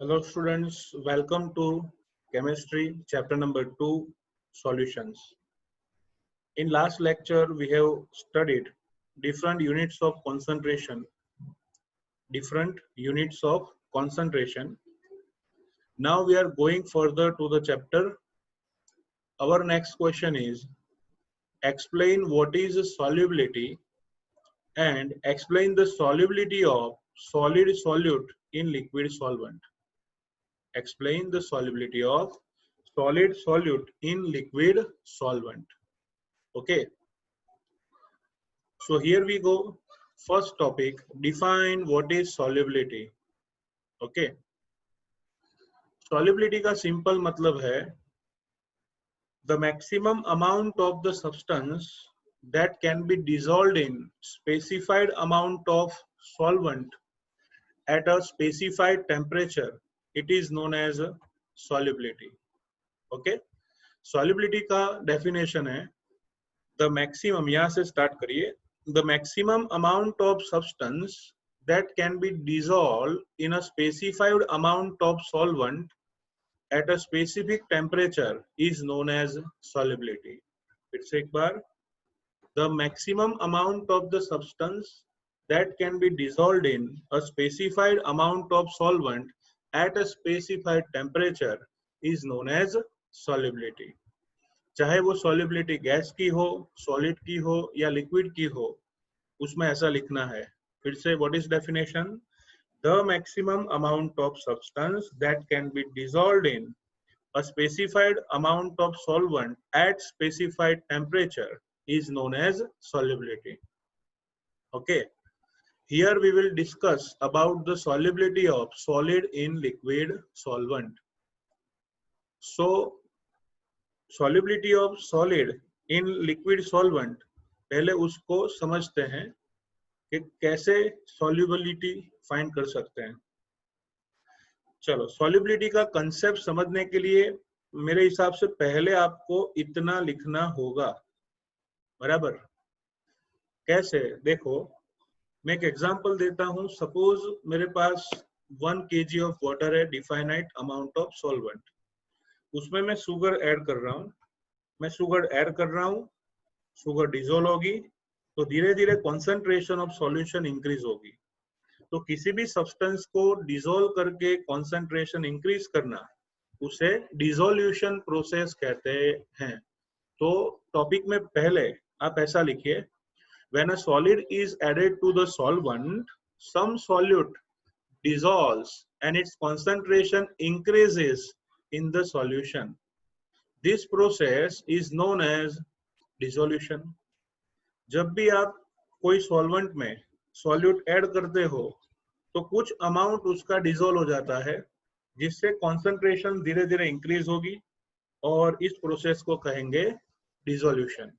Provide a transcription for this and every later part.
Hello students, welcome to chemistry chapter number 2 solutions. In last lecture we have studied different units of concentration. Now we are going further to the chapter. Our next question is explain what is solubility and explain the solubility of solid solute in liquid solvent. Explain the solubility of solid solute in liquid solvent. Okay, so here we go. First topic, define what is solubility. Okay, solubility का simple मतलब है the maximum amount of the substance that can be dissolved in specified amount of solvent at a specified temperature. It is known as solubility. Okay, solubility का definition है the maximum, यहाँ से start करिए, the maximum amount of substance that can be dissolved in a specified amount of solvent at a specific temperature is known as solubility. फिर से एक बार, the maximum amount of the substance that can be dissolved in a specified amount of solvent at a specified temperature is known as solubility. चाहे वो solubility gas की हो, solid की हो या liquid की हो, उसमें ऐसा लिखना है. फिर से what is definition? The maximum amount of substance that can be dissolved in a specified amount of solvent at specified temperature is known as solubility. Okay, here we will discuss about the solubility of solid in liquid solvent. So solubility of solid in liquid solvent, पहले उसको समझते हैं कि कैसे solubility find कर सकते हैं. चलो, solubility का concept समझने के लिए मेरे हिसाब से पहले आपको इतना लिखना होगा, बराबर? कैसे? देखो, मैं एक एग्जांपल देता हूं. सपोज मेरे पास 1 kg ऑफ वाटर है, डिफाइनाइट अमाउंट ऑफ सॉल्वेंट. उसमें मैं शुगर ऐड कर रहा हूं. शुगर डिसॉल्व होगी तो धीरे धीरे कॉन्सेंट्रेशन ऑफ सॉल्यूशन इंक्रीज होगी. तो किसी भी सब्सटेंस को डिसॉल्व करके कॉन्सेंट्रेशन इंक्रीज करना, उसे डिसोल्यूशन प्रोसेस कहते हैं. तो टॉपिक में पहले आप ऐसा लिखिए, when a solid is added to the solvent, some solute dissolves and its concentration increases in the solution. This process is known as dissolution. जब भी आप कोई सॉल्वेंट में सॉल्यूट ऐड करते हो तो कुछ अमाउंट उसका डिसॉल्व हो जाता है, जिससे कॉन्सेंट्रेशन धीरे धीरे इंक्रीज होगी और इस प्रोसेस को कहेंगे डिसोल्यूशन.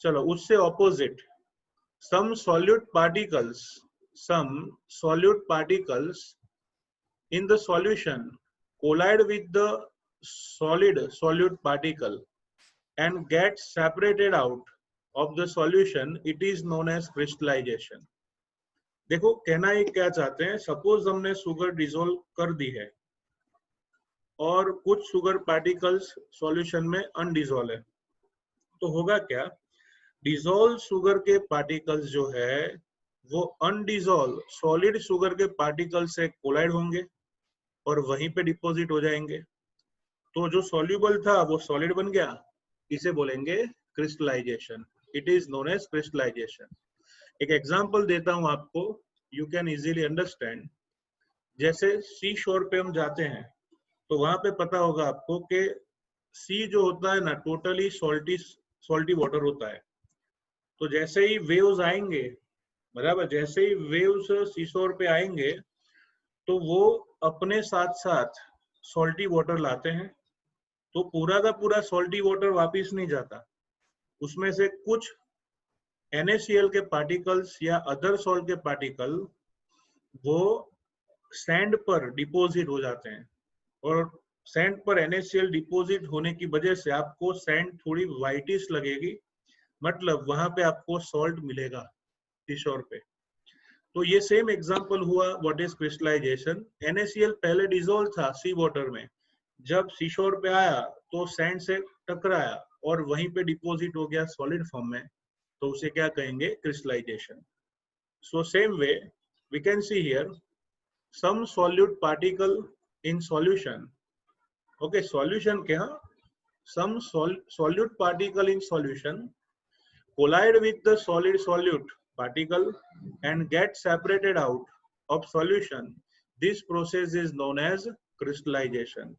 चलो, उससे opposite, some solute particles in the solution collide with the solid solute particle and get separated out of the solution. It is known as crystallization. देखो, कहना ये क्या चाहते हैं, सपोज हमने शुगर डिसॉल्व कर दी है और कुछ शुगर पार्टिकल्स सॉल्यूशन में अनडिसॉल्व है, तो होगा क्या, डिसॉल्व शुगर के पार्टिकल्स जो है वो अनडिसॉल्व सॉलिड शुगर के पार्टिकल से कोलाइड होंगे और वहीं पे डिपॉजिट हो जाएंगे. तो जो सॉल्यूबल था वो सॉलिड बन गया, इसे बोलेंगे crystallization. It is known as crystallization. एक एग्जांपल देता हूं आपको, यू कैन इजीली अंडरस्टैंड. जैसे सी शोर पे हम जाते हैं तो वहां पे पता होगा आपको कि सी जो होता है ना, टोटली सॉल्टी वाटर होता है. तो जैसे ही वेव्स आएंगे, बराबर, जैसे ही वेव्स सीशोर पे आएंगे तो वो अपने साथ साथ सॉल्टी वाटर लाते हैं. तो पूरा का पूरा सॉल्टी वाटर वापिस नहीं जाता, उसमें से कुछ NaCl के पार्टिकल्स या अदर सॉल्ट के पार्टिकल वो सैंड पर डिपोजिट हो जाते हैं, और सैंड पर NaCl डिपोजिट होने की वजह से आपको सैंड थोड़ी व्हाइटिश लगेगी, मतलब वहां पे आपको सॉल्ट मिलेगा सीशोर पे. तो ये सेम एग्जांपल हुआ व्हाट इज क्रिस्टलाइजेशन। NaCl पहले डिसॉल्व था सी वाटर में, जब सीशोर पे आया तो सैंड से टकराया और वहीं पे डिपॉजिट हो गया सॉलिड फॉर्म में, तो उसे क्या कहेंगे, crystallization. So same way we can see here some solute particle in solution. Okay, solution के यहाँ some solute particle in solution collide with the solid solute particle and get separated out of solution. This process is known as crystallization.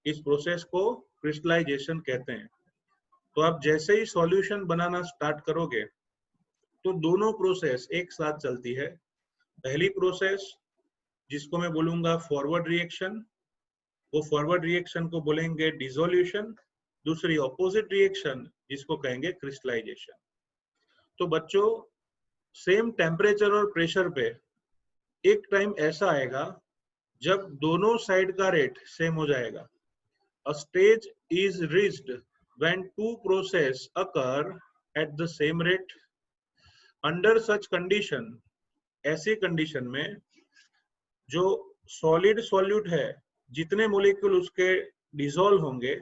इस process को crystallisation कहते हैं। तो आप जैसे ही solution बनाना start करोगे तो दोनों प्रोसेस एक साथ चलती है। पहली प्रोसेस जिसको मैं बोलूंगा फॉरवर्ड रिएक्शन, वो फॉरवर्ड रिएक्शन को बोलेंगे डिसोल्यूशन। दूसरी ऑपोजिट रिएक्शन जिसको कहेंगे क्रिस्टलाइजेशन। तो बच्चों सेम टेम्परेचर और प्रेशर पे एक टाइम ऐसा आएगा जब दोनों साइड का रेट सेम हो जाएगा। A stage is reached when two process occur at the same rate. Under such condition, ऐसी कंडीशन में जो सॉलिड सॉल्यूट है, जितने मोलिक्यूल उसके डिसॉल्व होंगे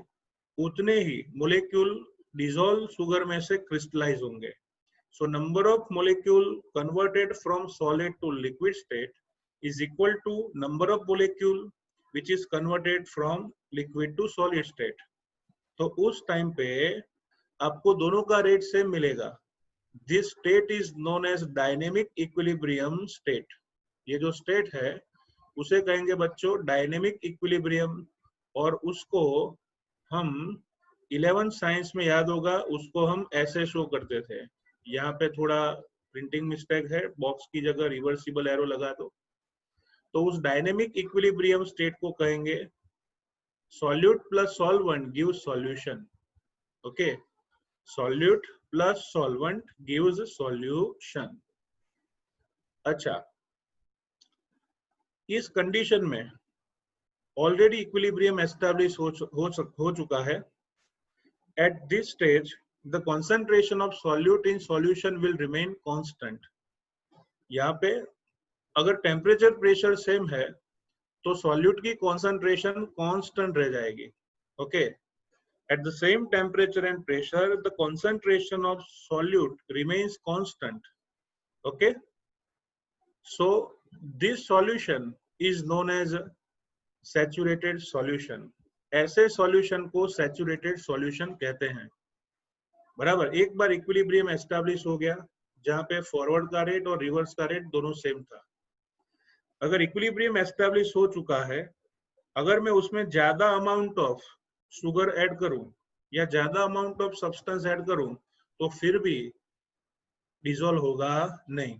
उतने ही मोलिक्यूल डिसॉल्व शुगर में से क्रिस्टलाइज होंगे। So number of molecule converted from solid to liquid state is equal to number of molecule which is converted from liquid to solid state. तो उस टाइम पे आपको दोनों का रेट सेम मिलेगा। This state is known as dynamic equilibrium state. ये जो state है उसे कहेंगे बच्चों डायनेमिक इक्विलिब्रियम, और उसको हम 11th साइंस में याद होगा, उसको हम ऐसे शो करते थे। यहाँ पे थोड़ा प्रिंटिंग मिस्टेक है, बॉक्स की जगह रिवर्सिबल एरो लगा दो। तो उस डायनेमिक इक्विलिब्रियम स्टेट को कहेंगे solute plus solvent gives solution. Okay, solute plus solvent gives solution. अच्छा, इस कंडीशन में ऑलरेडी इक्विलिब्रियम एस्टैब्लिश हो चुका है। At this stage, the concentration of solute in solution will remain constant. यहाँ पे अगर टेम्परेचर प्रेशर सेम है तो सॉल्यूट की कॉन्सेंट्रेशन कांस्टेंट रह जाएगी। Okay, at the same temperature and pressure the concentration of solute remains constant. Okay, so this solution is known as saturated solution. ऐसे solution को सैचुरेटेड सॉल्यूशन कहते हैं। बराबर, एक बार इक्विलिब्रियम एस्टैब्लिश हो गया जहां पे फॉरवर्ड का रेट और रिवर्स का रेट दोनों सेम था। अगर इक्विलिब्रियम एस्टैब्लिश हो चुका है, अगर मैं उसमें ज्यादा अमाउंट ऑफ शुगर ऐड करूं या ज्यादा अमाउंट ऑफ सब्सटेंस ऐड करूं तो फिर भी डिसॉल्व होगा नहीं।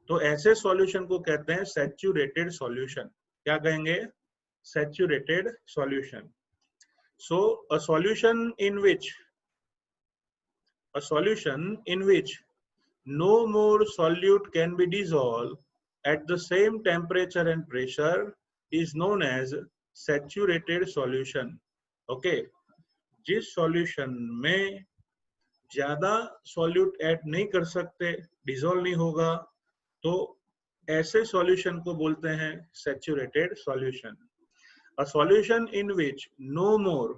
तो ऐसे सॉल्यूशन को कहते हैं सैचुरेटेड सॉल्यूशन। क्या कहेंगे, saturated solution. So a solution in which no more solute can be dissolved at the same temperature and pressure is known as saturated solution. Okay, जिस solution में ज्यादा solute ऐड नहीं कर सकते, dissolve नहीं होगा, तो ऐसे solution को बोलते हैं saturated solution. A solution in which no more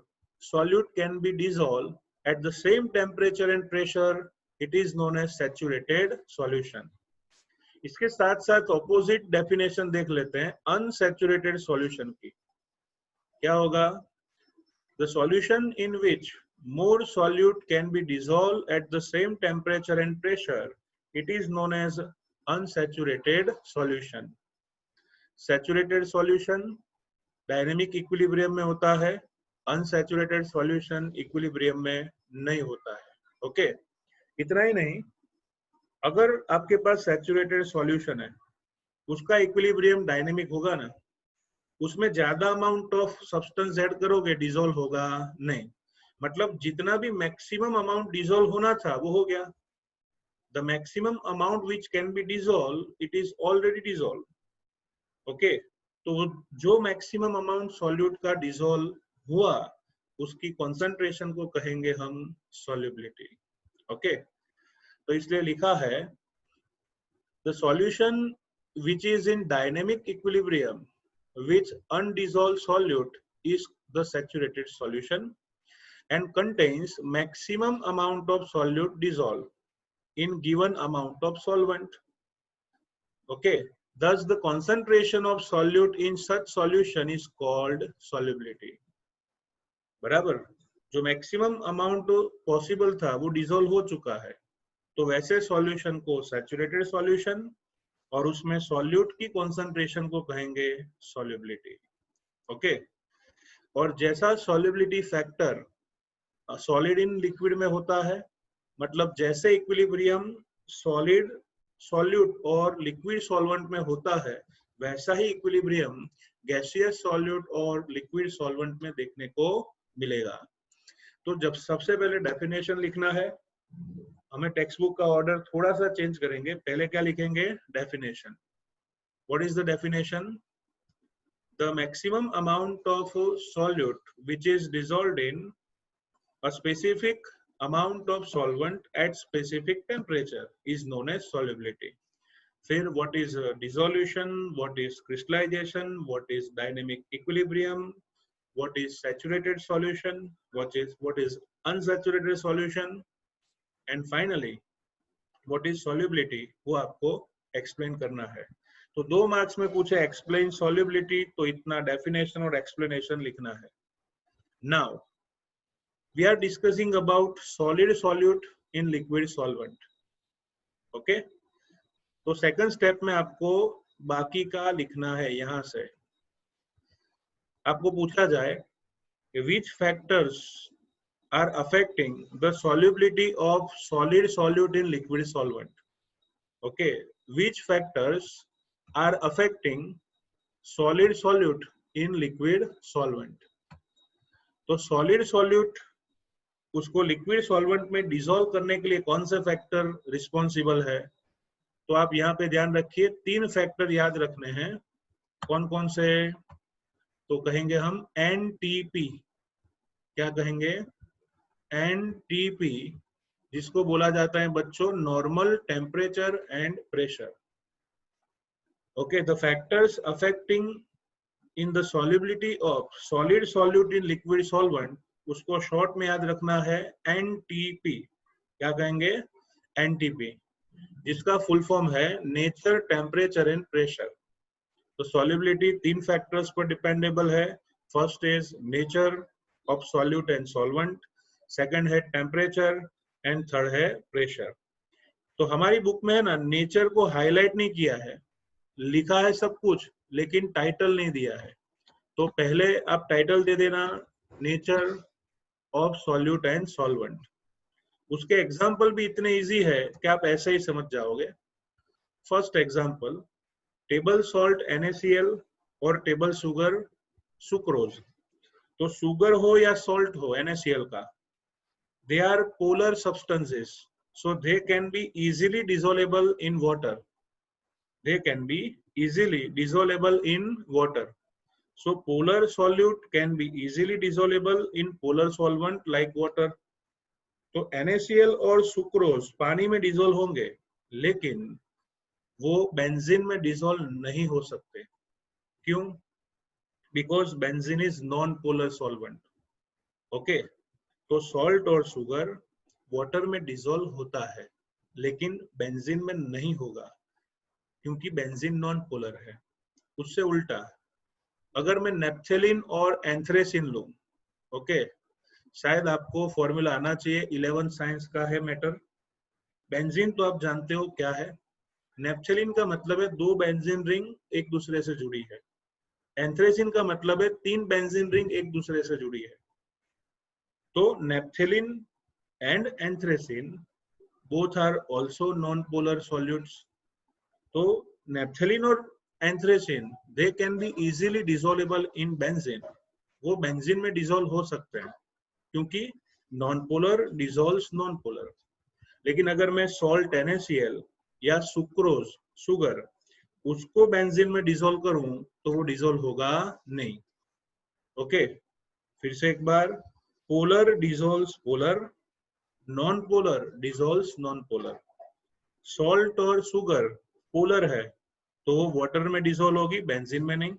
solute can be dissolved at the same temperature and pressure, it is known as saturated solution. इसके साथ साथ ऑपोजिट डेफिनेशन देख लेते हैं अनसैचुरेटेड सॉल्यूशन की। क्या होगा, the solution in which more solute can be dissolved at the same temperature and pressure, it is known as unsaturated solution. Saturated solution dynamic equilibrium में होता है, अनसैचुरेटेड सॉल्यूशन इक्विलिब्रियम में नहीं होता है। ओके, इतना ही नहीं, अगर आपके पास सैचुरेटेड सॉल्यूशन है, उसका इक्विलिब्रियम डायनेमिक होगा ना, उसमें ज्यादा अमाउंट ऑफ सब्सटेंस ऐड करोगे डिसॉल्व होगा नहीं। मतलब जितना भी मैक्सिमम अमाउंट डिसॉल्व होना था वो हो गया। The maximum amount which can be dissolve, it is already dissolve. Okay, तो जो मैक्सिमम अमाउंट सॉल्यूट का डिसॉल्व हुआ उसकी कॉन्सेंट्रेशन को कहेंगे हम सॉल्युबिलिटी। ओके, तो इसलिए लिखा है the solution which is in dynamic equilibrium with undissolved solute is the saturated solution and contains maximum amount of solute dissolved in given amount of solvent. Okay, thus the concentration of solute in such solution is called solubility. बराबर, जो maximum amount possible था वो dissolve हो चुका है, तो वैसे solution को सैचुरेटेड सॉल्यूशन और उसमें सॉल्यूट की कॉन्सेंट्रेशन को कहेंगे सॉल्युबिलिटी. ओके, और जैसा solubility factor solid in liquid में होता है, मतलब जैसे इक्विलिब्रियम सॉलिड सॉल्यूट और लिक्विड सॉल्वेंट में होता है, वैसा ही इक्विलिब्रियम गैसियस सॉल्यूट और लिक्विड सॉल्वेंट में देखने को मिलेगा. तो जब सबसे पहले डेफिनेशन लिखना है, हमें टेक्स्ट बुक का ऑर्डर थोड़ा सा चेंज करेंगे. पहले क्या लिखेंगे? Definition. What is the definition? The maximum amount of solute which is dissolved in a specific amount of solvent at specific temperature is known as solubility. फिर what is dissolution, what is crystallization, what is dynamic equilibrium, what is saturated solution, what is unsaturated solution, and finally what is solubility, वो आपको explain करना है. तो 2 marks में पूछे explain solubility, तो इतना definition और explanation लिखना है. Now we are discussing about solid solute in liquid solvent. Okay, तो सेकंड स्टेप में आपको बाकी का लिखना है. यहां से आपको पूछा जाए which factors are affecting the solubility of solid solute in liquid solvent. Okay, which factors are affecting solid solute in liquid solvent. तो solid solute उसको लिक्विड सॉल्वेंट में डिसॉल्व करने के लिए कौन से फैक्टर रिस्पॉन्सिबल है? तो आप यहाँ पे ध्यान रखिए, 3 फैक्टर याद रखने हैं. कौन कौन से? तो कहेंगे हम एनटीपी. क्या कहेंगे? एनटीपी, जिसको बोला जाता है बच्चों normal temperature and pressure. Okay, the factors affecting in the solubility of solid solute in liquid solvent, उसको शॉर्ट में याद रखना है एनटीपी. क्या कहेंगे? एनटीपी, जिसका फुल फॉर्म है नेचर, टेम्परेचर एंड प्रेशर. तो सॉल्युबिलिटी 3 फैक्टर्स पर डिपेंडेबल है. First is nature of solute and solvent, second है टेम्परेचर एंड थर्ड है प्रेशर. तो हमारी बुक में है ना, नेचर को हाईलाइट नहीं किया है, लिखा है सब कुछ, लेकिन टाइटल नहीं दिया है. तो पहले आप टाइटल दे देना nature of solute and solvent. उसके एग्जाम्पल भी इतने इजी है कि आप ऐसे ही समझ जाओगे. First example, table salt NaCl और टेबल शुगर सुक्रोज. तो शुगर हो या सॉल्ट हो NaCl का, they are polar substances, so they can be easily dissolvable in water. They can be easily dissolvable in water. So polar solute can be easily dissolvable in polar solvent like water. तो NaCl और sucrose पानी में dissolve होंगे, लेकिन वो benzene में dissolve नहीं हो सकते. क्यों? Because benzene is non polar solvent. Okay, तो सॉल्ट और शुगर वाटर में डिसॉल्व होता है, लेकिन बेंजीन में नहीं होगा, क्योंकि बेंजीन नॉन पोलर है. उससे उल्टा, अगर मैं नेप्थेलिन और एंथ्रेसिन लूं, ओके, शायद आपको फॉर्मूला आना चाहिए, 11th साइंस का है मैटर. बेंजीन तो आप जानते हो क्या है. नेप्थेलिन का मतलब है 2 बेंजीन रिंग एक दूसरे से जुड़ी है. एंथ्रेसिन का मतलब है 3 बेंजीन रिंग एक दूसरे से जुड़ी है. तो naphthalene and anthracene both are also non polar solutes. तो नेप्थेलिन और anthracene they can be easily dissolvable in benzene. वो बेंजीन में डिसॉल्व हो सकते हैं, क्योंकि non polar dissolves non polar. लेकिन अगर मैं सॉल्ट NaCl या सुक्रोज शुगर उसको बेंजीन में डिसॉल्व करूं, तो वो डिसॉल्व होगा नहीं. ओके, फिर से एक बार, polar dissolves polar, non polar dissolves non polar. Salt और शुगर पोलर है, तो वो वाटर में डिसॉल्व होगी, बेंजीन में नहीं।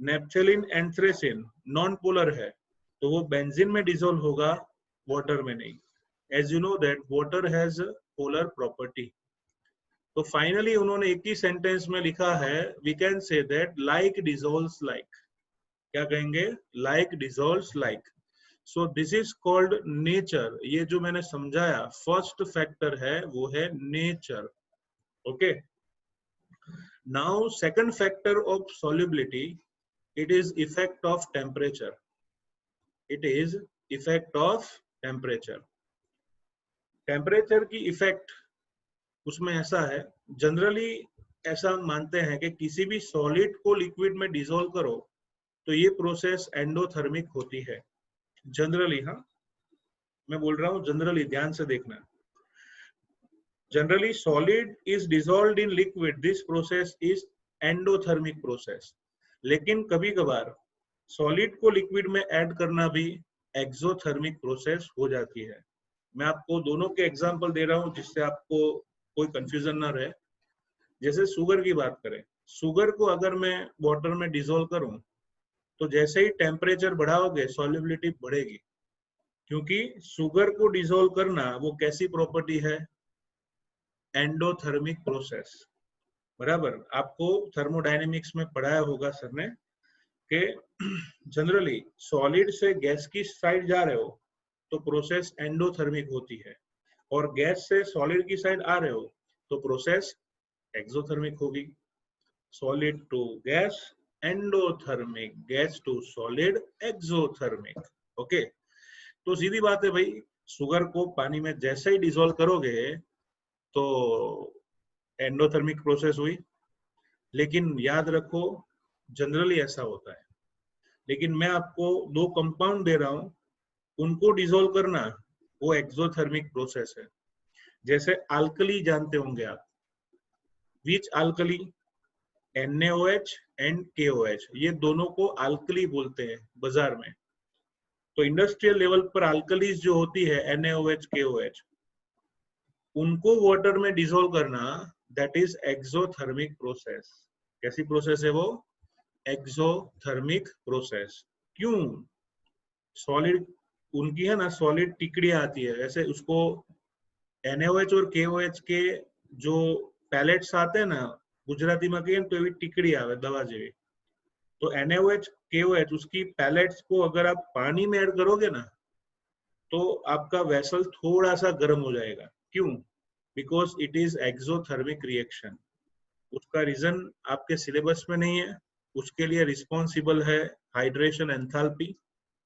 नेप्थलीन एंथ्रेसिन नॉन पोलर है, तो वो बेंजीन में डिसॉल्व होगा, वाटर में नहीं। As you know that water has polar property. तो फाइनली उन्होंने एक ही सेंटेंस में लिखा है, we can say that like dissolves like. क्या कहेंगे? Like dissolves like. So this is called nature. ये जो मैंने समझाया फर्स्ट फैक्टर है वो है nature. Okay, now second factor of solubility, it is effect of temperature. It is effect of temperature. Temperature की इफेक्ट उसमें ऐसा है, जनरली ऐसा मानते हैं कि किसी भी सॉलिड को लिक्विड में डिसॉल्व करो तो ये प्रोसेस एंडोथर्मिक होती है जनरली। हाँ, मैं बोल रहा हूँ जनरली, ध्यान से देखना। Generally solid is dissolved in liquid, this process is endothermic process. लेकिन कभी कभार सॉलिड को लिक्विड में ऐड करना भी एक्सोथर्मिक प्रोसेस हो जाती है। मैं आपको दोनों के एग्जांपल दे रहा हूं जिससे आपको कोई कंफ्यूजन ना रहे। जैसे शुगर की बात करें, शुगर को अगर मैं वाटर में डिसॉल्व करूं तो जैसे ही टेम्परेचर बढ़ाओगे सॉल्युबिलिटी बढ़ेगी, क्योंकि शुगर को डिसॉल्व करना वो कैसी प्रॉपर्टी है? Endothermic process. बराबर, आपको थर्मोडायनेमिक्स में पढ़ाया होगा सर ने कि जनरली सॉलिड से गैस की साइड जा रहे हो तो प्रोसेस एंडोथर्मिक होती है, और गैस से सॉलिड की साइड आ रहे हो तो प्रोसेस एक्सोथर्मिक होगी। Solid to gas endothermic, gas to solid exothermic. Okay, तो सीधी बात है भाई, शुगर को पानी में जैसे ही डिसॉल्व करोगे तो एंडोथर्मिक प्रोसेस हुई। लेकिन याद रखो जनरली ऐसा होता है, लेकिन मैं आपको दो कंपाउंड दे रहा हूं, उनको डिसॉल्व करना वो एक्सोथर्मिक प्रोसेस है। जैसे अल्कली जानते होंगे आप, विच अल्कली? NaOH एंड KOH, ये दोनों को अल्कली बोलते हैं बाजार में। तो इंडस्ट्रियल लेवल पर अल्कलीज जो होती है NaOH KOH, उनको वाटर में डिसॉल्व करना दैट इज एक्सोथर्मिक प्रोसेस। कैसी प्रोसेस है वो? Exothermic process. क्यों? सॉलिड उनकी है ना, सॉलिड टिकड़ियां आती है, ऐसे उसको NaOH और KOH के जो पैलेट्स आते हैं ना, गुजराती में कहें तो टिकड़ी आवे दवा जेवी। तो NaOH KOH उसकी पैलेट्स को अगर आप पानी में ऐड करोगे ना तो आपका वेसल थोड़ा सा गर्म हो जाएगा। क्यों? Because it is exothermic reaction. उसका रीजन आपके सिलेबस में नहीं है, उसके लिए रिस्पॉन्सिबल है हाइड्रेशन एंथैल्पी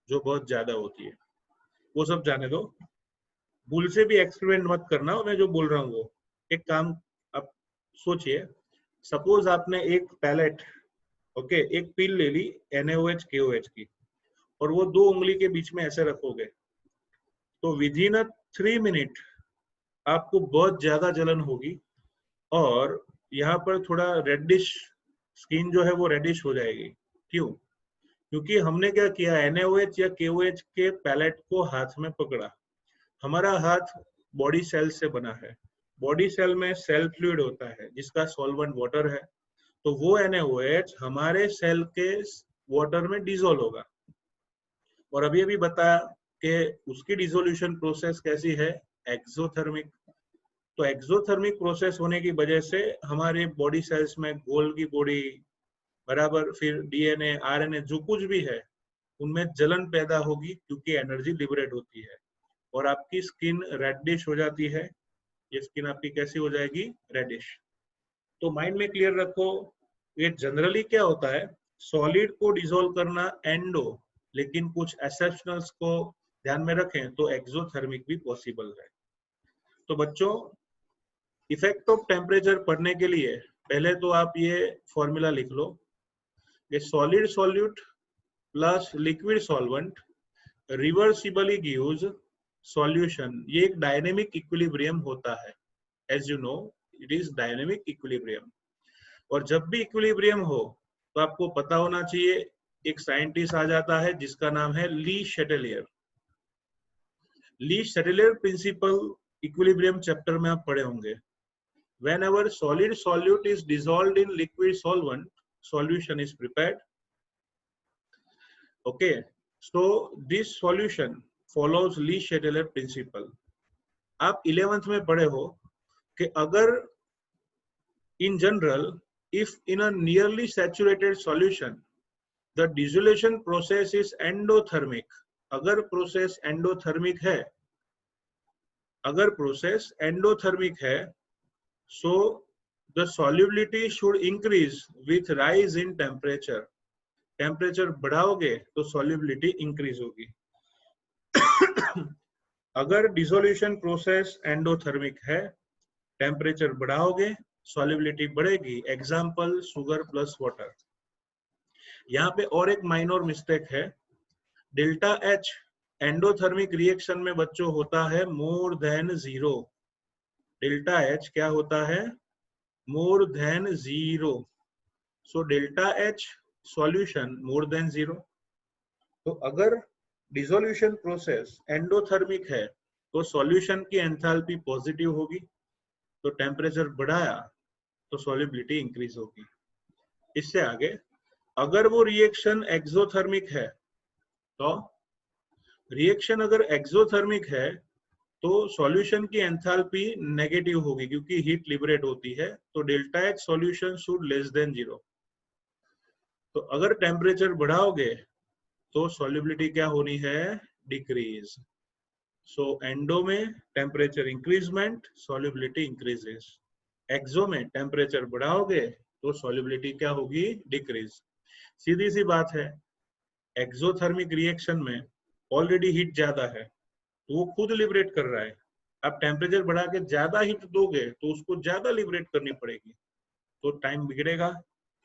जो बहुत ज्यादा होती है। वो सब जाने दो, भूल से भी एक्सपेरिमेंट मत करना मैं जो बोल रहा हूँ वो। एक काम आप सोचिए, सपोज आपने एक पैलेट एक पील ले ली NaOH KOH की, और वो दो उंगली के बीच में ऐसे रखोगे तो विद इन 3 मिनट आपको बहुत ज्यादा जलन होगी, और यहाँ पर थोड़ा रेडिश स्किन जो है वो रेडिश हो जाएगी। क्यों? क्योंकि हमने क्या किया, NaOH या KOH के पैलेट को हाथ में पकड़ा। हमारा हाथ बॉडी सेल से बना है, बॉडी सेल में सेल फ्लूइड होता है जिसका सॉल्वेंट वाटर है, तो वो NaOH हमारे सेल के वाटर में डिसॉल्व होगा। और अभी अभी बताया कि उसकी डिसोल्यूशन प्रोसेस कैसी है? एक्सोथर्मिक। तो एक्सोथर्मिक प्रोसेस होने की वजह से हमारे बॉडी सेल्स में गोल्गी बॉडी बराबर, फिर DNA RNA जो कुछ भी है उनमें जलन पैदा होगी क्योंकि एनर्जी लिबरेट होती है, और आपकी स्किन रेडिश हो जाती है। ये स्किन आपकी कैसी हो जाएगी? रेडिश। तो माइंड में क्लियर रखो, ये जनरली क्या होता है, सॉलिड को डिसॉल्व करना एंडो, लेकिन कुछ एक्सेप्शनल्स को ध्यान में रखें तो एक्सोथर्मिक भी पॉसिबल है। तो बच्चों, इफेक्ट ऑफ टेम्परेचर पढ़ने के लिए पहले तो आप ये फॉर्मूला लिख लो, ये solid solute plus liquid solvent reversibly gives solution. ये एक डायनेमिक इक्विलिब्रियम होता है, as you know it is dynamic equilibrium. और जब भी इक्विलिब्रियम हो तो आपको पता होना चाहिए, एक साइंटिस्ट आ जाता है जिसका नाम है ली शेटेलियर। ली शेटेलियर प्रिंसिपल इक्विलिब्रियम चैप्टर में आप पढ़े होंगे। whenever solid solute is dissolved in liquid solvent, solution is prepared. Okay, so this solution follows Le Chatelier principle. आप 11th में पढ़े हो कि अगर in general, if in a nearly saturated solution the dissolution process is endothermic, अगर process endothermic है, अगर process endothermic है, so the solubility should increase with rise in temperature. Temperature बढ़ाओगे तो solubility increase होगी. अगर डिसोल्यूशन प्रोसेस एंडोथर्मिक है, temperature बढ़ाओगे solubility बढ़ेगी. Example sugar plus water. यहाँ पे और एक माइनर मिस्टेक है. डेल्टा एच एंडोथर्मिक रिएक्शन में बच्चों होता है मोर देन 0. डेल्टा एच क्या होता है? More than 0. So delta H solution more than 0. तो अगर डिसोल्यूशन प्रोसेस एंडोथर्मिक है तो सॉल्यूशन की एंथैल्पी पॉजिटिव होगी, तो टेम्परेचर बढ़ाया तो सॉल्युबिलिटी इंक्रीज होगी. इससे आगे अगर वो रिएक्शन एक्सोथर्मिक है, तो रिएक्शन अगर एक्सोथर्मिक है तो सॉल्यूशन की एंथैल्पी नेगेटिव होगी क्योंकि हीट लिबरेट होती है. तो delta H solution should less than 0. तो अगर टेम्परेचर बढ़ाओगे तो सॉल्युबिलिटी क्या होनी है? डिक्रीज. सो एंडो में टेम्परेचर इंक्रीजमेंट, सॉल्युबिलिटी इंक्रीजेस. एक्सो में टेम्परेचर बढ़ाओगे तो सॉल्युबिलिटी क्या होगी? डिक्रीज. सीधी सी बात है, एक्सोथर्मिक रिएक्शन में ऑलरेडी हीट ज्यादा है तो वो खुद लिबरेट कर रहा है. आप टेम्परेचर बढ़ा के ज्यादा हीट दोगे तो उसको ज्यादा लिबरेट करनी पड़ेगी, तो टाइम बिगड़ेगा.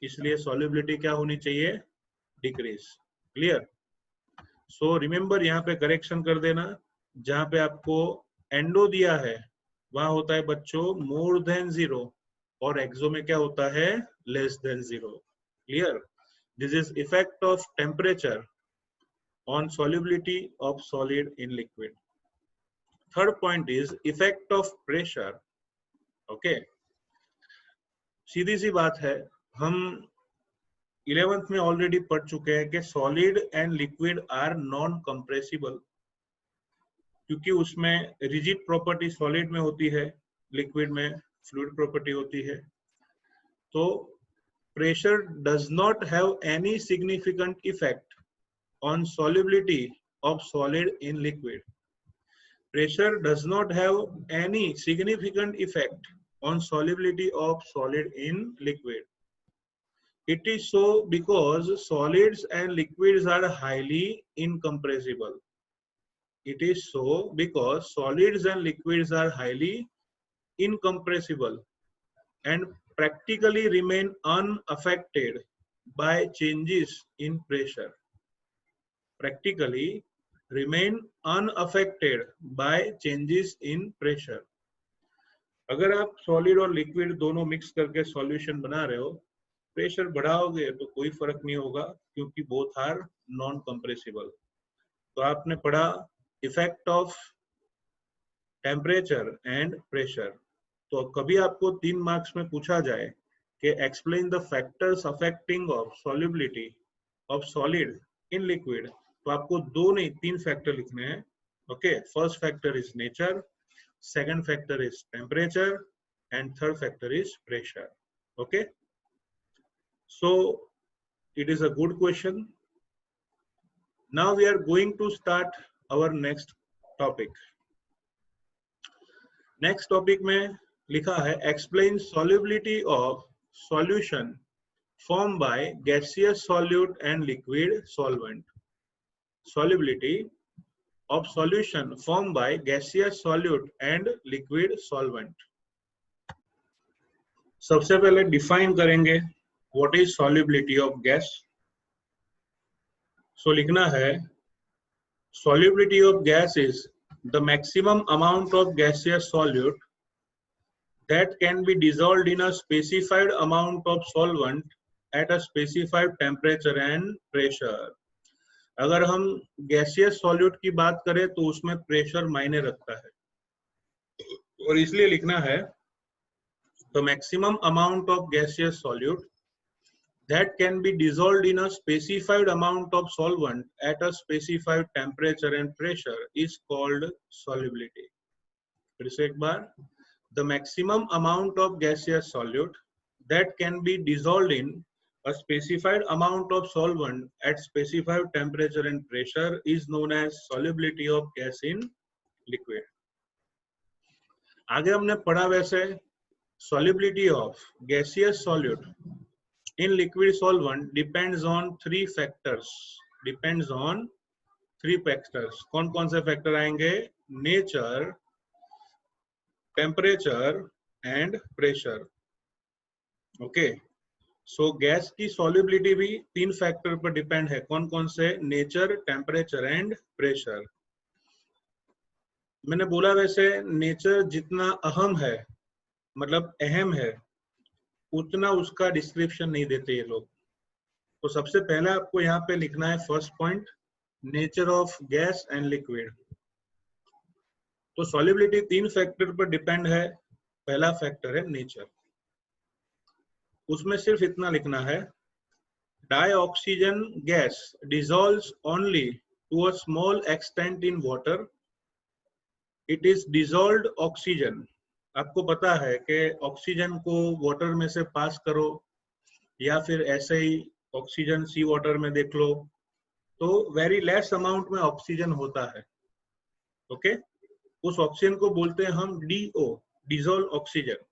इसलिए सॉल्युबिलिटी क्या होनी चाहिए? डिक्रीज. क्लियर? सो रिमेंबर, यहाँ पे करेक्शन कर देना. जहां पे आपको एंडो दिया है वहां होता है बच्चों मोर देन 0 और एक्सो में क्या होता है? Less than 0. Clear? This is effect of temperature on solubility of solid in liquid. Third point is effect of pressure. Okay, सीधी सी बात है, हम 11th में ऑलरेडी पढ़ चुके हैं कि solid and liquid are non compressible, क्योंकि उसमें रिजिड प्रॉपर्टी सॉलिड में होती है, लिक्विड में फ्लूइड प्रॉपर्टी होती है. तो pressure does not have any significant effect on solubility of solid in liquid. Pressure does not have any significant effect on solubility of solid in liquid. It is so because solids and liquids are highly incompressible. It is so because solids and liquids are highly incompressible and practically remain unaffected by changes in pressure. Practically remain unaffected by changes in pressure. अगर आप solid और liquid दोनों mix करके solution बना रहे हो, pressure बढ़ाओगे तो कोई फर्क नहीं होगा क्योंकि बोथ आर नॉन कंप्रेसिबल. तो आपने पढ़ा effect of temperature and pressure. तो कभी आपको 3 मार्क्स में पूछा जाए कि explain the factors affecting of solubility of solid in liquid, तो आपको 2 नहीं 3 फैक्टर लिखने हैं. Okay, first factor is nature, second factor is temperature and third factor is pressure. Okay, so it is a good question. Now we are going to start our next topic. Next topic में लिखा है explain solubility of solution formed by gaseous solute and liquid solvent. Solubility of solution formed by gaseous solute and liquid solvent. सबसे पहले define करेंगे what is solubility of gas. So लिखना है solubility of gas is the maximum amount of gaseous solute that can be dissolved in a specified amount of solvent at a specified temperature and pressure. अगर हम gaseous solute की बात करें तो उसमें pressure मायने रखता है और इसलिए लिखना है the maximum amount of gaseous solute that can be dissolved in a specified amount of solvent at a specified temperature and pressure is called solubility. फिर से एक बार, the maximum amount of gaseous solute that can be dissolved in a specified amount of solvent at specified temperature and pressure is known as solubility of gas in liquid. आगे हमने पढ़ा वैसे solubility of gaseous solute in liquid solvent depends on three factors. कौन कौन से factor आएंगे? Nature, temperature and pressure. Okay, so gas की solubility भी तीन फैक्टर पर डिपेंड है. कौन कौन से? Nature, temperature and pressure. मैंने बोला वैसे नेचर जितना अहम है, मतलब अहम है, उतना उसका डिस्क्रिप्शन नहीं देते ये लोग. तो सबसे पहले आपको यहाँ पे लिखना है first point, nature of gas and liquid. तो सॉल्युबिलिटी तीन फैक्टर पर डिपेंड है. पहला फैक्टर है नेचर. उसमें सिर्फ इतना लिखना है, dioxygen gas dissolves only to a small extent in water. It is dissolved oxygen. आपको पता है कि ऑक्सीजन को वाटर में से पास करो या फिर ऐसे ही ऑक्सीजन सी वाटर में देख लो तो वेरी लेस अमाउंट में ऑक्सीजन होता है. ओके, उस ऑक्सीजन को बोलते हैं हम DO, डिसॉल्व ऑक्सीजन.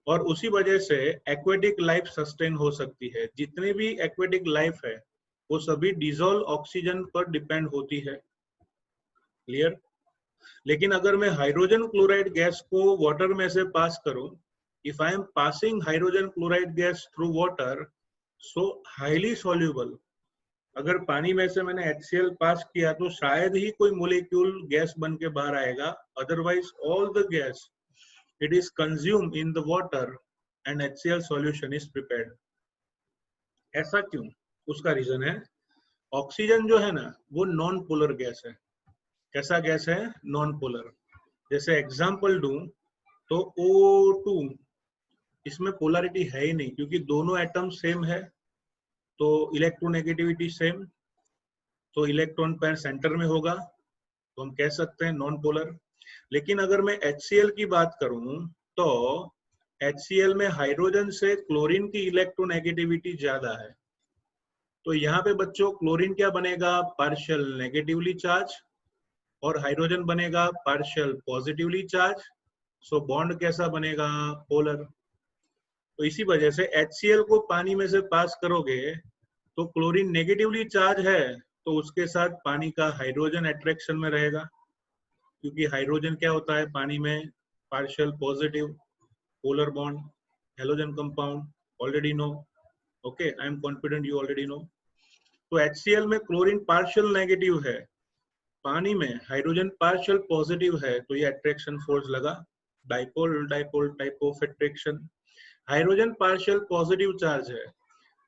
और उसी वजह से एक्वेटिक लाइफ सस्टेन हो सकती है. जितनी भी एक्वेटिक लाइफ है वो सभी डिसॉल्व ऑक्सीजन पर डिपेंड होती है. क्लियर? लेकिन अगर मैं हाइड्रोजन क्लोराइड गैस को वाटर में से पास करूं, if I M passing hydrogen chloride gas through water, so highly soluble. अगर पानी में से मैंने HCl पास किया तो शायद ही कोई मोलिक्यूल गैस बन के बाहर आएगा. Otherwise all the gas it is consume in the water and HCl solution is prepared. ऐसा क्यों? उसका रीजन है, ऑक्सीजन जो है ना वो नॉन पोलर गैस है. कैसा गैस है? Non polar. जैसे एग्जांपल दूं तो O2, इसमें पोलैरिटी है ही नहीं क्योंकि दोनों एटम सेम है, तो इलेक्ट्रोनेगेटिविटी सेम, तो इलेक्ट्रॉन पेयर सेंटर में होगा, तो हम कह सकते हैं नॉन पोलर. लेकिन अगर मैं HCl की बात करूं तो HCl में हाइड्रोजन से क्लोरीन की इलेक्ट्रोनेगेटिविटी ज्यादा है. तो यहाँ पे बच्चों क्लोरीन क्या बनेगा? पार्शियल नेगेटिवली चार्ज, और हाइड्रोजन बनेगा partial positively charge. So bond कैसा बनेगा? पोलर. तो इसी वजह से HCl को पानी में से पास करोगे तो क्लोरीन नेगेटिवली चार्ज है तो उसके साथ पानी का हाइड्रोजन अट्रैक्शन में रहेगा, क्योंकि हाइड्रोजन क्या होता है पानी में? Partial positive polar bond, halogen compound. Already know. Okay, I am confident you already know. तो HCl में क्लोरीन पार्शियल नेगेटिव है, पानी में हाइड्रोजन पार्शियल पॉजिटिव है, तो ये अट्रैक्शन फोर्स लगा. Dipole dipole type of attraction. Hydrogen partial positive charge है,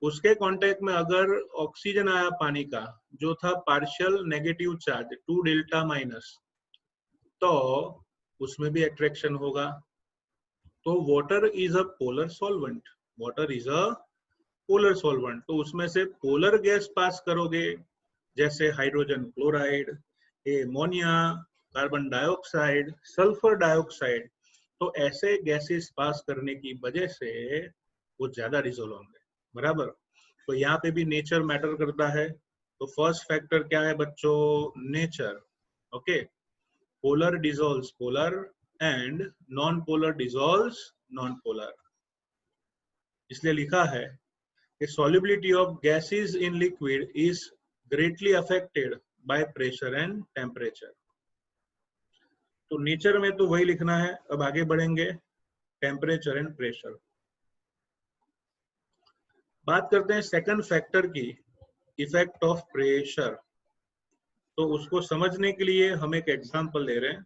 उसके कांटेक्ट में अगर ऑक्सीजन आया पानी का जो था partial negative charge 2 delta minus, तो उसमें भी अट्रैक्शन होगा. तो water is a polar solvent. Water is a polar solvent. तो उसमें से पोलर गैस पास करोगे जैसे hydrogen chloride, ammonia, carbon dioxide, sulphur dioxide, तो ऐसे गैसेस पास करने की वजह से वो ज्यादा डिसॉल्व होंगे. बराबर. तो यहाँ पे भी नेचर मैटर करता है. तो फर्स्ट फैक्टर क्या है बच्चों? Nature. Okay, polar dissolves polar and non polar dissolves non polar. इसलिए लिखा है कि solubility of gases in liquid is greatly affected by pressure and temperature. तो नेचर में तो वही लिखना है. अब आगे बढ़ेंगे, टेम्परेचर एंड प्रेशर. बात करते हैं सेकंड फैक्टर की, इफेक्ट ऑफ प्रेशर. तो उसको समझने के लिए हम एक एग्जांपल ले रहे हैं.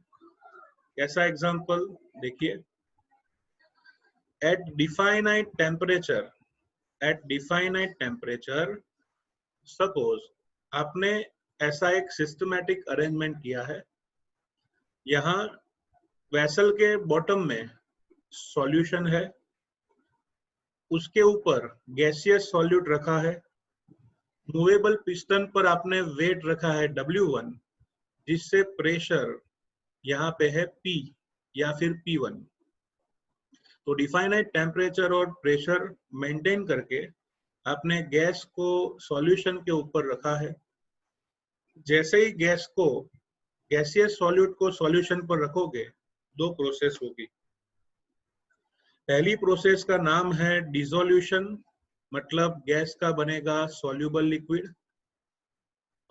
कैसा एग्जांपल? देखिए, एट डिफाइनाइट टेम्परेचर, सपोज आपने ऐसा एक सिस्टमैटिक अरेंजमेंट किया है. यहाँ वेसल के बॉटम में सॉल्यूशन है, उसके ऊपर गैसियस सॉल्यूट रखा है, मूवेबल पिस्टन पर आपने वेट रखा है W1, जिससे प्रेशर यहाँ पे है P या फिर P1। तो डिफाइनाइट टेम्परेचर और प्रेशर मेंटेन करके आपने गैस को सॉल्यूशन के ऊपर रखा है। जैसे ही गैसियस सॉल्यूट को सॉल्यूशन पर रखोगे, दो प्रोसेस होगी। पहली प्रोसेस का नाम है डिसोल्यूशन, मतलब गैस का बनेगा सॉल्युबल लिक्विड।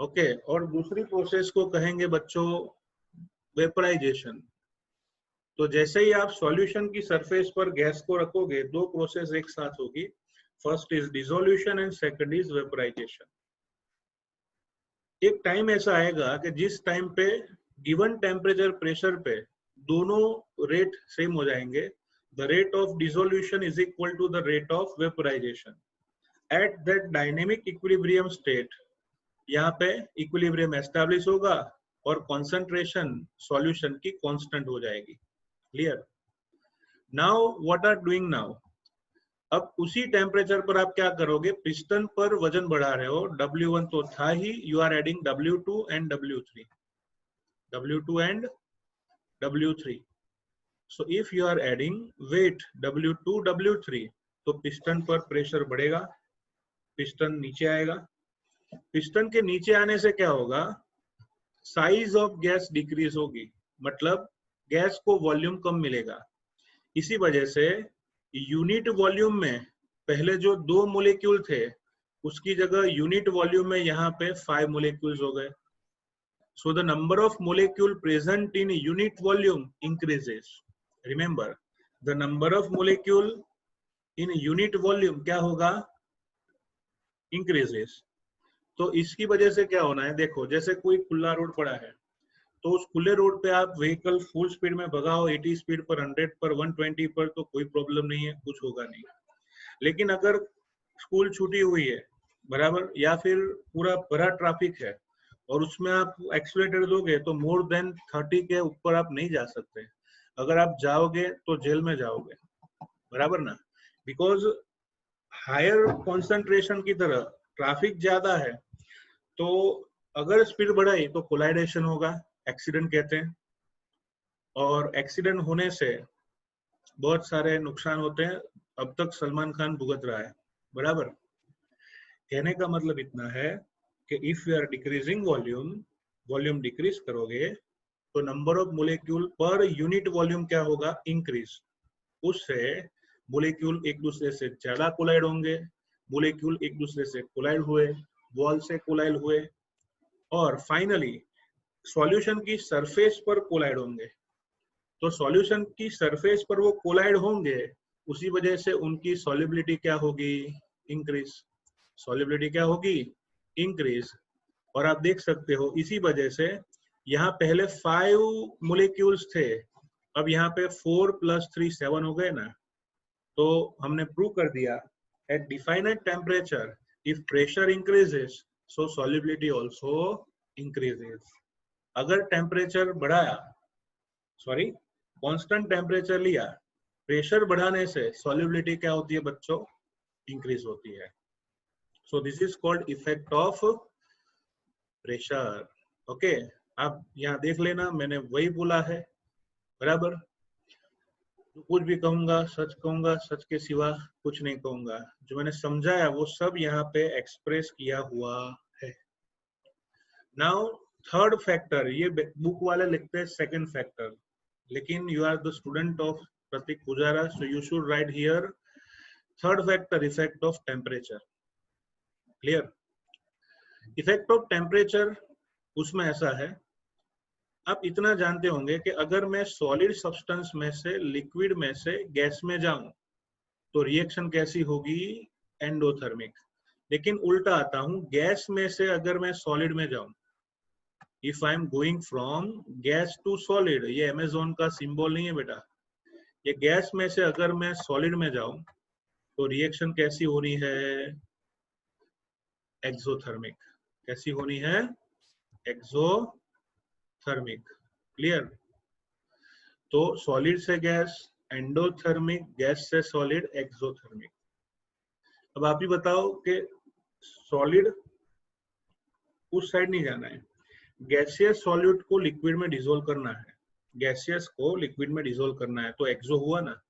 ओके, और दूसरी प्रोसेस को कहेंगे बच्चों वेपराइजेशन। तो जैसे ही आप सॉल्यूशन की सरफेस पर गैस को रखोगे, दो प्रोसेस एक साथ होगी। First is dissolution and second is vaporization. एक टाइम ऐसा आएगा कि जिस टाइम पे गिवन टेम्परेचर प्रेशर पे दोनों रेट सेम हो जाएंगे। The rate of dissolution is equal to the rate of vaporization. At that dynamic equilibrium state, यहाँ पे इक्विलिब्रियम एस्टैब्लिश होगा और कॉन्सेंट्रेशन सॉल्यूशन की कांस्टेंट हो जाएगी। Clear? Now what are doing now? अब उसी टेम्परेचर पर आप क्या करोगे? पिस्टन पर वजन बढ़ा रहे हो, W1 तो था ही, you are adding W2 and W3, W2 and W3। So if you are adding weight W2 W3, तो पिस्टन पर प्रेशर बढ़ेगा, पिस्टन नीचे आएगा। पिस्टन के नीचे आने से क्या होगा? साइज ऑफ गैस डिक्रीज होगी, मतलब गैस को वॉल्यूम कम मिलेगा। इसी वजह से यूनिट वॉल्यूम में पहले जो 2 मोलेक्यूल थे, उसकी जगह यूनिट वॉल्यूम में यहाँ पे 5 मोलेक्यूल्स हो गए। So the number of molecule present in unit volume increases. Remember, the number of molecule in unit volume क्या होगा? इंक्रीजेस। तो इसकी वजह से क्या होना है? देखो, जैसे कोई खुला रोड पड़ा है, तो उस खुले रोड पे आप व्हीकल फुल स्पीड में भगाओ, 80 स्पीड पर, 100 पर, 120 पर, तो कोई प्रॉब्लम नहीं है, कुछ होगा नहीं। लेकिन अगर स्कूल छुट्टी हुई है बराबर, या फिर पूरा भरा ट्रैफिक है और उसमें आप एक्सीलरेटर दोगे, तो मोर देन 30 के ऊपर आप नहीं जा सकते। अगर आप जाओगे तो जेल में जाओगे, बराबर ना? बिकॉज हायर कॉन्सेंट्रेशन की तरह ट्रैफिक ज्यादा है, तो अगर स्पीड बढ़ाई तो कोलाइडेशन होगा, एक्सीडेंट कहते हैं। और एक्सीडेंट होने से बहुत सारे नुकसान होते हैं, अब तक सलमान खान भुगत रहा है, बराबर। कहने का मतलब इतना है कि if you are decreasing volume decrease करोगे, तो number of molecule per unit volume क्या होगा? इंक्रीज। उससे मोलेक्यूल एक दूसरे से ज्यादा कोलाइड होंगे, मोलेक्यूल एक दूसरे से कोलाइड हुए, वॉल से कोलाइड हुए, और फाइनली सॉल्यूशन की सरफेस पर कोलाइड होंगे। तो सॉल्यूशन की सरफेस पर वो कोलाइड होंगे, उसी वजह से उनकी सॉल्युबिलिटी क्या होगी? इंक्रीज। सॉल्युबिलिटी क्या होगी? इंक्रीज। और आप देख सकते हो इसी वजह से यहाँ पहले 5 मोलेक्यूल्स थे, अब यहाँ पे 4 + 3 7 हो गए ना। तो हमने प्रूव कर दिया at definite temperature if pressure increases, so solubility also increases. अगर टेम्परेचर बढ़ाया, सॉरी कांस्टेंट टेम्परेचर लिया, प्रेशर बढ़ाने से सॉल्युबिलिटी क्या होती है बच्चों? इंक्रीज होती है। सो this is called effect of pressure. Okay, आप यहाँ देख लेना, मैंने वही बोला है, बराबर। कुछ भी कहूंगा सच के सिवा कुछ नहीं कहूंगा। जो मैंने समझाया वो सब यहाँ पे एक्सप्रेस किया हुआ है। नाउ थर्ड फैक्टर, ये बुक वाले लिखते हैं सेकंड फैक्टर, लेकिन you are the student of Pratik Pujara, so you should write here third factor, effect of temperature. Clear? Effect of temperature उसमें ऐसा है, आप इतना जानते होंगे कि अगर मैं सॉलिड सब्सटेंस में से, लिक्विड में से गैस में जाऊं, तो रिएक्शन कैसी होगी? एंडोथर्मिक। लेकिन उल्टा आता हूं, गैस में से अगर मैं सॉलिड में जाऊं, if I am going from gas to solid, ये अमेजोन का सिंबल नहीं है बेटा, ये गैस में से अगर मैं सॉलिड में जाऊं, तो रिएक्शन कैसी होनी है? एक्सोथर्मिक। कैसी होनी है? एक्सोथर्मिक। क्लियर? तो सॉलिड से गैस, एंडोथर्मिक गैस से सॉलिड, एक्सोथर्मिक। अब आप ही बताओ कि सॉलिड उस साइड नहीं जाना है, गैसियस सॉल्यूट को लिक्विड में डिसोल्व करना है, गैसियस को लिक्विड में डिसोल्व करना है, तो एक्सो हुआ ना।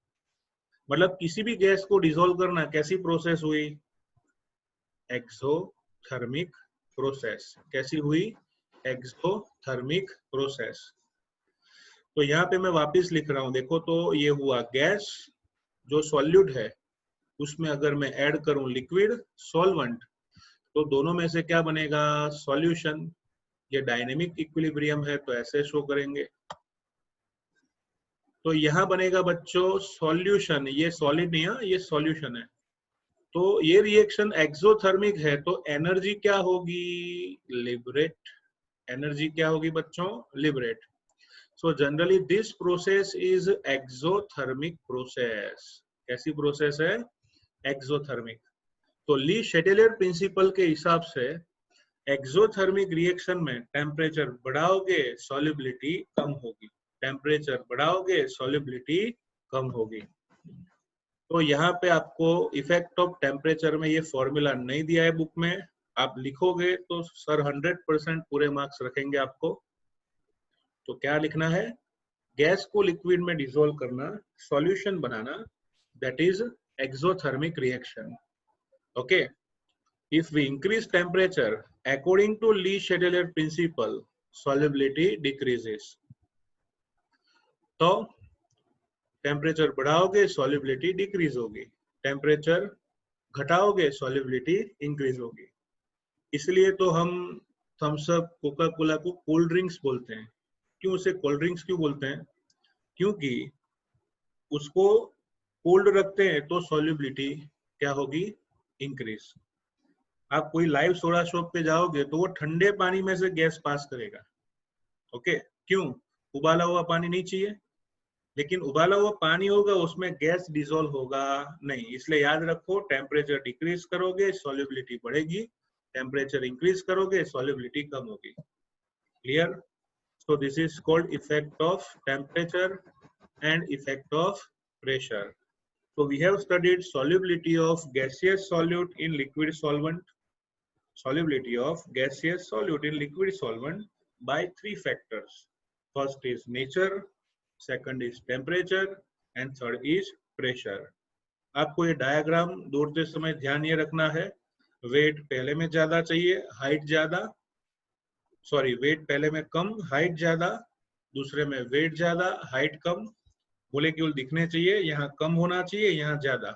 मतलब किसी भी गैस को डिसोल्व करना कैसी प्रोसेस हुई, एक्सोथर्मिक प्रोसेस। कैसी हुई, एक्सोथर्मिक प्रोसेस। तो यहाँ पे मैं वापस लिख रहा हूँ, देखो तो ये हुआ गैस, जो सॉल्यूट है उसमें अगर मैं ऐड करूं लिक्विड सॉल्वेंट, तो दोनों में से क्या बनेगा, सॉल्यूशन। ये डायनेमिक इक्विलिब्रियम है तो ऐसे शो करेंगे। तो यहाँ बनेगा बच्चों सॉल्यूशन, ये सॉलिड नहीं है, ये सॉल्यूशन है। तो ये रिएक्शन एक्सोथर्मिक है तो एनर्जी क्या होगी, लिबरेट। एनर्जी क्या होगी बच्चों, liberate. So generally this process is exothermic process. कैसी प्रोसेस है, एक्सोथर्मिक। तो ली शेटेलर प्रिंसिपल के हिसाब से एक्सोथर्मिक रिएक्शन में टेम्परेचर बढ़ाओगे सॉल्युबिलिटी कम होगी, टेम्परेचर बढ़ाओगे सॉल्युबिलिटी कम होगी। तो यहाँ पे आपको इफेक्ट ऑफ टेम्परेचर में ये फॉर्मूला नहीं दिया है बुक में, आप लिखोगे तो सर 100% पूरे मार्क्स रखेंगे आपको। तो क्या लिखना है, गैस को लिक्विड में डिसोल्व करना, solution banana, that is exothermic reaction. Okay, if we increase temperature according to Lee-Shedeler principle, solubility decreases. तो टेम्परेचर बढ़ाओगे सॉल्युबिलिटी डिक्रीज होगी, टेम्परेचर घटाओगे सॉल्युबिलिटी इंक्रीज होगी। इसलिए तो हम थम्स अप, कोका कोला को कोल्ड ड्रिंक्स बोलते हैं। क्यों उसे कोल्ड ड्रिंक्स क्यों बोलते हैं, क्योंकि उसको कोल्ड रखते हैं तो सॉल्युबिलिटी क्या होगी, इंक्रीज। आप कोई लाइव सोडा शॉप पे जाओगे तो वो ठंडे पानी में से गैस पास करेगा। ओके, क्यों, उबाला हुआ पानी नहीं चाहिए, लेकिन उबाला हुआ पानी होगा उसमें गैस डिसॉल्व होगा नहीं। इसलिए याद रखो, टेम्परेचर डिक्रीज करोगे सॉल्युबिलिटी बढ़ेगी, टेम्परेचर इंक्रीज करोगे सॉल्युबिलिटी कम होगी। Clear? So this is called effect of temperature and effect of pressure. So we have studied solubility of gaseous solute in liquid solvent. Solubility of gaseous solute in liquid solvent by three factors. First is nature, second is temperature, and third is pressure. आपको ये diagram दौड़ते समय ध्यान ये रखना है, wait पहले में ज्यादा चाहिए, हाइट ज्यादा, सॉरी वेट पहले में कम, हाइट ज्यादा, दूसरे में वेट ज्यादा, हाइट कम। मोलेक्यूल दिखने चाहिए, यहाँ कम होना चाहिए, यहाँ ज्यादा।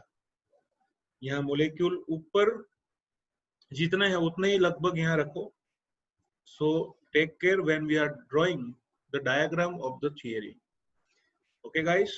यहाँ मोलेक्यूल ऊपर जितने हैं उतने ही लगभग यहाँ रखो। So take care when we are drawing the diagram of the theory. Okay guys,